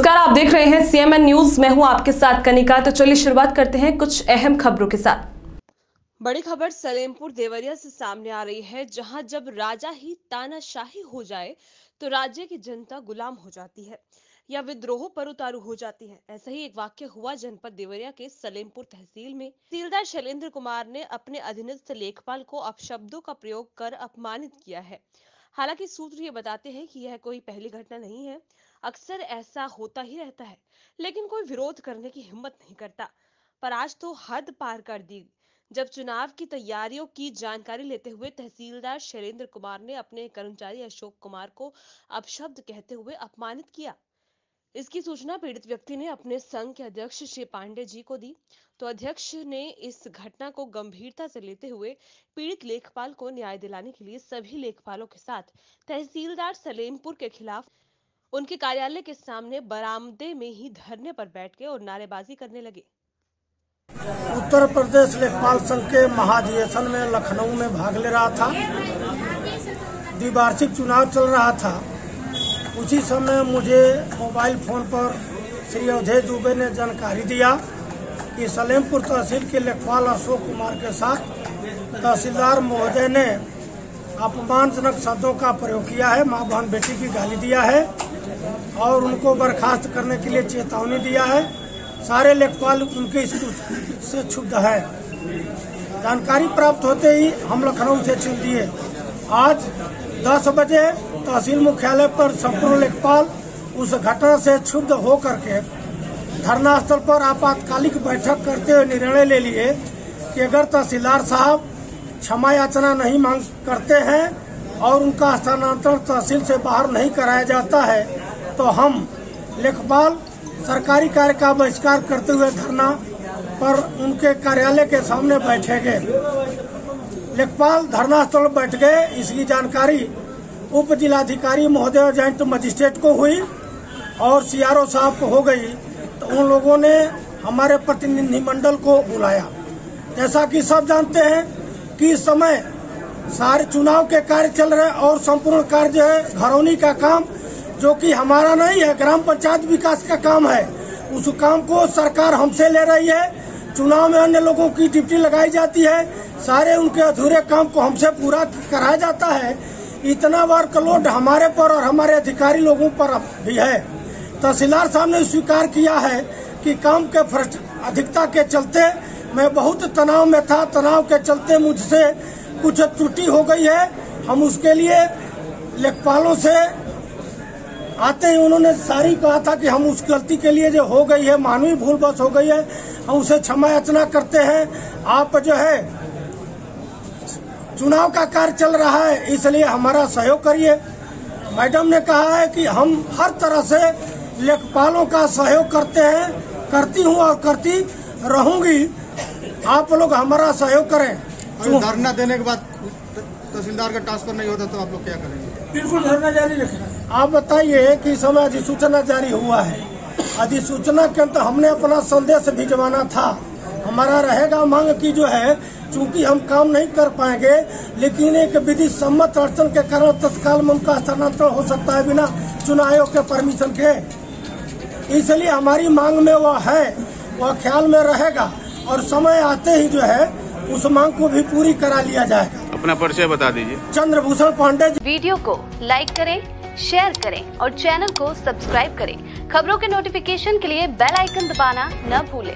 नमस्कार, आप देख रहे हैं सीएमएन न्यूज। मैं हूं आपके साथ कनिका। तो चलिए शुरुआत करते हैं कुछ अहम खबरों के साथ। बड़ी खबर सलेमपुर देवरिया से सामने आ रही है, जहां जब राजा ही तानाशाही हो जाए तो राज्य की जनता गुलाम हो जाती है या विद्रोह पर उतारू हो जाती है। ऐसा ही एक वाक्य हुआ जनपद देवरिया के सलेमपुर तहसील में। तहसीलदार शैलेंद्र कुमार ने अपने अधीनस्थ लेखपाल को अपशब्दों का प्रयोग कर अपमानित किया है। हालांकि सूत्र ये बताते हैं कि यह कोई पहली घटना नहीं है, अक्सर ऐसा होता ही रहता है, लेकिन कोई विरोध करने की हिम्मत नहीं करता। पर आज तो हद पार कर दी, जब चुनाव की तैयारियों की जानकारी लेते हुए तहसीलदार शैलेंद्र कुमार ने अपने कर्मचारी अशोक कुमार को अपशब्द कहते हुए अपमानित किया। इसकी सूचना पीड़ित व्यक्ति ने अपने संघ के अध्यक्ष श्री पांडे जी को दी, तो अध्यक्ष ने इस घटना को गंभीरता से लेते हुए पीड़ित लेखपाल को न्याय दिलाने के लिए सभी लेखपालों के साथ तहसीलदार सलेमपुर के खिलाफ उनके कार्यालय के सामने बरामदे में ही धरने पर बैठ गए और नारेबाजी करने लगे। उत्तर प्रदेश लेखपाल संघ के महाधिवेशन में लखनऊ में भाग ले रहा था। द्विवार्षिक चुनाव चल रहा था। उसी समय मुझे मोबाइल फोन पर श्री अवधेश दुबे ने जानकारी दिया कि सलेमपुर तहसील के लेखपाल अशोक कुमार के साथ तहसीलदार महोदय ने अपमानजनक शब्दों का प्रयोग किया है, मां बहन बेटी की गाली दिया है और उनको बर्खास्त करने के लिए चेतावनी दिया है। सारे लेखपाल उनके से क्षुब्ध है। जानकारी प्राप्त होते ही हम लखनऊ से चल दिए। आज 10 बजे तहसील मुख्यालय पर संपूर्ण लेखपाल उस घटना से क्षुब्ध होकर के धरना स्थल पर आपातकालिक बैठक करते हुए निर्णय ले लिए कि अगर तहसीलदार साहब क्षमा याचना नहीं मांग करते हैं और उनका स्थानांतरण तहसील से बाहर नहीं कराया जाता है तो हम लेखपाल सरकारी कार्य का बहिष्कार करते हुए धरना पर उनके कार्यालय के सामने बैठेंगे। लेखपाल धरना स्थल बैठ गए। इसकी जानकारी उप जिलाधिकारी महोदय और जॉइंट मजिस्ट्रेट को हुई और सीआरओ साहब को हो गई, तो उन लोगों ने हमारे प्रतिनिधिमंडल को बुलाया। जैसा कि सब जानते हैं कि इस समय सारे चुनाव के कार्य चल रहे और संपूर्ण कार्य जो है घरौनी का काम, जो कि हमारा नहीं है, ग्राम पंचायत विकास का काम है, उस काम को सरकार हमसे ले रही है। चुनाव में अन्य लोगों की ड्यूटी लगाई जाती है, सारे उनके अधूरे काम को हमसे पूरा कराया जाता है। इतना वर्कलोड हमारे पर और हमारे अधिकारी लोगों पर भी है। तहसीलदार साहब ने स्वीकार किया है कि काम के अधिकता के चलते मैं बहुत तनाव में था, तनाव के चलते मुझसे कुछ त्रुटि हो गई है। हम उसके लिए लेखपालों से आते ही उन्होंने सारी कहा था कि हम उस गलती के लिए जो हो गई है, मानवीय भूल बस हो गई है, हम उसे क्षमा याचना करते हैं। आप जो है चुनाव का कार्य चल रहा है, इसलिए हमारा सहयोग करिए। मैडम ने कहा है कि हम हर तरह से लेखपालों का सहयोग करते हैं, करती हूँ और करती रहूंगी। आप लोग हमारा सहयोग करें। धरना देने के बाद तहसीलदार का ट्रांसफर नहीं होता तो आप लोग क्या करेंगे? बिल्कुल धरना जारी रखेंगे। आप बताइए कि इस समय अधिसूचना जारी हुआ है। अधिसूचना के अंत हमने अपना संदेश भिजवाना था। हमारा रहेगा मांग की जो है, चूंकि हम काम नहीं कर पाएंगे, लेकिन एक विधि सम्मत अड़चन के कारण तत्काल में उनका स्थानांतरण हो सकता है बिना चुनाव आयोग के परमिशन के। इसलिए हमारी मांग में वह है, वह ख्याल में रहेगा और समय आते ही जो है उस मांग को भी पूरी करा लिया जाएगा। अपना परिचय बता दीजिए। चंद्रभूषण पांडे। वीडियो को लाइक करें, शेयर करें और चैनल को सब्सक्राइब करें। खबरों के नोटिफिकेशन के लिए बेल आइकन दबाना न भूलें।